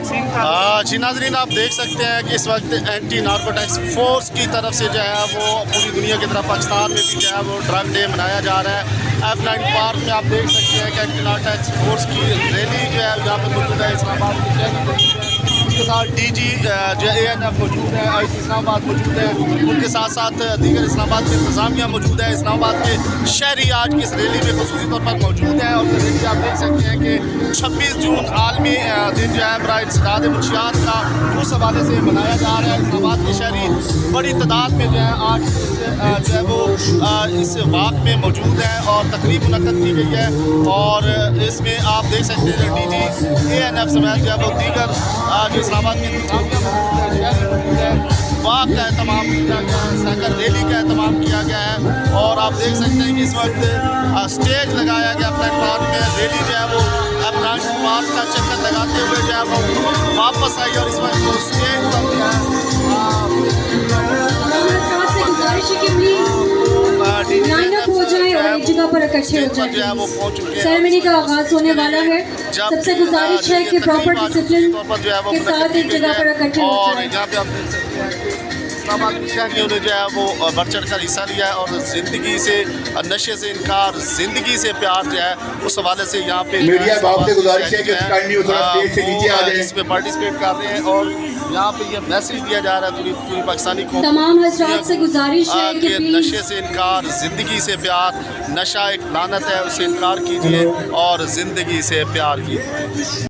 जी नाज़रीन, आप देख सकते हैं कि इस वक्त एंटी नारकोटिक्स फोर्स की तरफ से जो है वो पूरी दुनिया की तरफ पाकिस्तान में भी जो है वो ड्रग डे मनाया जा रहा है। F9 पार्क में आप देख सकते हैं कि एंटी नारकोटिक्स फोर्स की रैली जो है यहाँ पर मौजूद है। इस्लामाबाद की शहरी उसके साथ DG जो ANF मौजूद है, IC इस्लामाबाद मौजूद है, उनके साथ साथ दीगर इस्लामाबाद के इंतजामिया मौजूद है। इस्लामाबाद के शहरी आज की इस रैली में खसूसी तौर पर मौजूद है। और ये रैली आप देख सकते हैं कि 26 जून आलमी दिन जो है बराए इंसदाद मंशियात का उस हवाले से मनाया जा रहा है। इस्लामाबाद के शहरी बड़ी तादाद में जो है आज जो है वो इस वाक़ में मौजूद है और तकरीब मुनक्कद की गई है। और इसमें आप देख सकते हैं DG ANF समेत जो है वो दीगर जो इस्लामाबाद के इंतजामिया मौजूद है, वाक़ का एहतमाम किया गया है, साइकिल रैली का एहतमाम किया गया है। और आप देख सकते हैं कि इस वक्त स्टेज लगाया गया F9 पार्क में। रैली जो है वो F9 पार्क का चक्कर लगाते हुए जो है वो वापस आई और इस वक्त वो स्टेज पर जो है वो पहुंच चुके हैं। सेरेमनी का आगाज होने वाला है। सबसे गुजारिश है कि प्रॉपर डिसिप्लिन के साथ एक जगह पर इकट्ठे हो और जाएं। यहाँ पे आप देख सकते हैं कि इस्लामाबाद के शहरियों ने जो है वो बढ़ चढ़ कर हिस्सा लिया है और ज़िंदगी से नशे से इनकार, ज़िंदगी से प्यार जो है उस हवाले से यहाँ पे मीडिया बाप से गुजारिश है कि स्टेज से नीचे आ जाए, इसमें पार्टिसिपेट कर रहे हैं। और यहाँ पे ये मैसेज दिया जा रहा है पूरी पाकिस्तानी कौम तमाम हजरात से गुजारिश है कि कि नशे से इनकार, ज़िंदगी से प्यार। नशा एक लानत है, उससे इनकार कीजिए और ज़िंदगी से प्यार कीजिए।